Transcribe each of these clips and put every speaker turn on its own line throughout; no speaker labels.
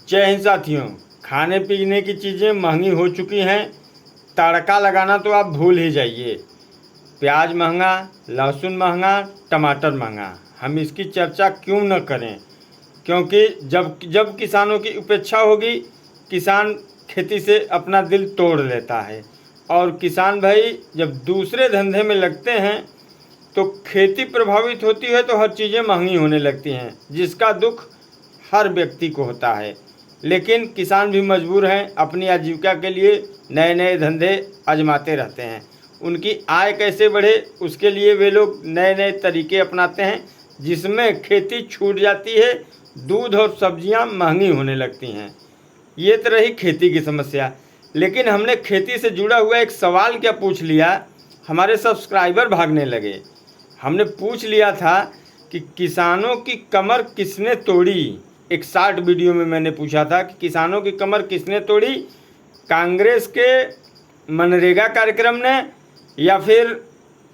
जय हिंद साथियों। खाने पीने की चीज़ें महंगी हो चुकी हैं। तड़का लगाना तो आप भूल ही जाइए। प्याज महंगा, लहसुन महंगा, टमाटर महंगा। हम इसकी चर्चा क्यों न करें, क्योंकि जब किसानों की उपेक्षा होगी, किसान खेती से अपना दिल तोड़ लेता है। और किसान भाई जब दूसरे धंधे में लगते हैं तो खेती प्रभावित होती है, तो हर चीज़ें महंगी होने लगती हैं, जिसका दुख हर व्यक्ति को होता है। लेकिन किसान भी मजबूर हैं, अपनी आजीविका के लिए नए नए धंधे आजमाते रहते हैं। उनकी आय कैसे बढ़े, उसके लिए वे लोग नए नए तरीके अपनाते हैं, जिसमें खेती छूट जाती है, दूध और सब्जियां महंगी होने लगती हैं। ये तो रही खेती की समस्या। लेकिन हमने खेती से जुड़ा हुआ एक सवाल क्या पूछ लिया, हमारे सब्सक्राइबर भागने लगे। हमने पूछ लिया था कि किसानों की कमर किसने तोड़ी। एक शॉर्ट वीडियो में मैंने पूछा था कि किसानों की कमर किसने तोड़ी, कांग्रेस के मनरेगा कार्यक्रम ने या फिर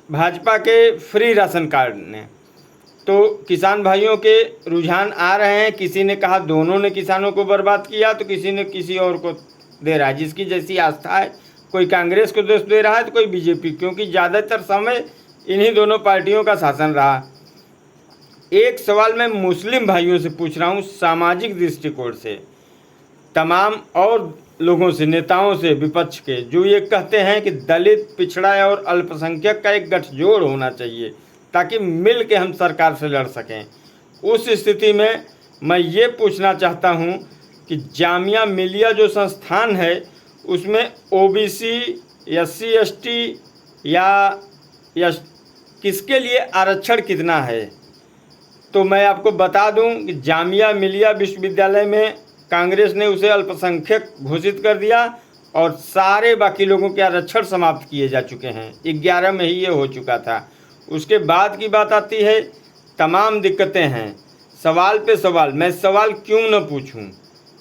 भाजपा के फ्री राशन कार्ड ने। तो किसान भाइयों के रुझान आ रहे हैं। किसी ने कहा दोनों ने किसानों को बर्बाद किया, तो किसी ने किसी और को दे रहा है, जिसकी जैसी आस्था है। कोई कांग्रेस को दोष दे रहा है तो कोई बीजेपी, क्योंकि ज़्यादातर समय इन्हीं दोनों पार्टियों का शासन रहा। एक सवाल मैं मुस्लिम भाइयों से पूछ रहा हूँ, सामाजिक दृष्टिकोण से, तमाम और लोगों से, नेताओं से, विपक्ष के, जो ये कहते हैं कि दलित, पिछड़ा और अल्पसंख्यक का एक गठजोड़ होना चाहिए ताकि मिल के हम सरकार से लड़ सकें। उस स्थिति में मैं ये पूछना चाहता हूँ कि जामिया मिलिया जो संस्थान है, उसमें ओबीसी, SC ST या किसके लिए आरक्षण कितना है। तो मैं आपको बता दूं कि जामिया मिलिया विश्वविद्यालय में कांग्रेस ने उसे अल्पसंख्यक घोषित कर दिया और सारे बाकी लोगों के आरक्षण समाप्त किए जा चुके हैं। 11 में ही ये हो चुका था। उसके बाद की बात आती है, तमाम दिक्कतें हैं। सवाल पे सवाल, मैं सवाल क्यों न पूछूं।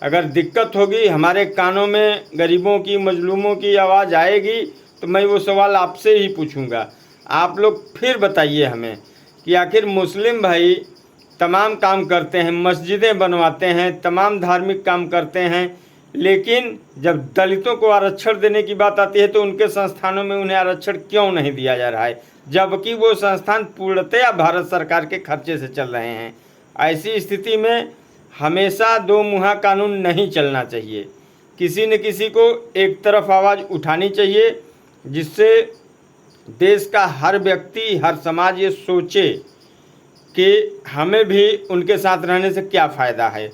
अगर दिक्कत होगी, हमारे कानों में गरीबों की, मजलूमों की आवाज़ आएगी, तो मैं वो सवाल आपसे ही पूछूंगा। आप लोग फिर बताइए हमें कि आखिर मुस्लिम भाई तमाम काम करते हैं, मस्जिदें बनवाते हैं, तमाम धार्मिक काम करते हैं, लेकिन जब दलितों को आरक्षण देने की बात आती है तो उनके संस्थानों में उन्हें आरक्षण क्यों नहीं दिया जा रहा है, जबकि वो संस्थान पूर्णतया भारत सरकार के खर्चे से चल रहे हैं। ऐसी स्थिति में हमेशा दो मुहा कानून नहीं चलना चाहिए। किसी न किसी को एक तरफ आवाज़ उठानी चाहिए, जिससे देश का हर व्यक्ति, हर समाज ये सोचे कि हमें भी उनके साथ रहने से क्या फ़ायदा है।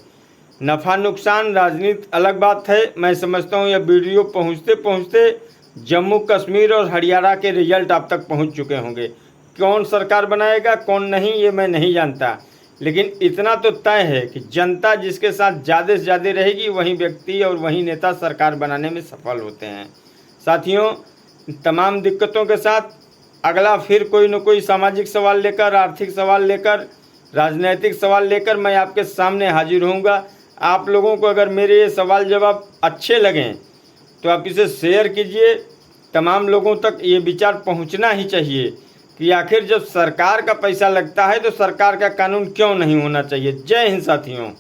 नफ़ा नुकसान राजनीति अलग बात है। मैं समझता हूँ यह वीडियो पहुँचते पहुँचते जम्मू कश्मीर और हरियाणा के रिजल्ट आप तक पहुँच चुके होंगे। कौन सरकार बनाएगा, कौन नहीं, ये मैं नहीं जानता, लेकिन इतना तो तय है कि जनता जिसके साथ ज़्यादा से ज़्यादा रहेगी, वही व्यक्ति और वही नेता सरकार बनाने में सफल होते हैं। साथियों, तमाम दिक्कतों के साथ अगला फिर कोई न कोई सामाजिक सवाल लेकर, आर्थिक सवाल लेकर, राजनीतिक सवाल लेकर मैं आपके सामने हाजिर होऊंगा। आप लोगों को अगर मेरे ये सवाल जवाब अच्छे लगें तो आप इसे शेयर कीजिए। तमाम लोगों तक ये विचार पहुंचना ही चाहिए कि आखिर जब सरकार का पैसा लगता है तो सरकार का कानून क्यों नहीं होना चाहिए। जय हिंद साथियों।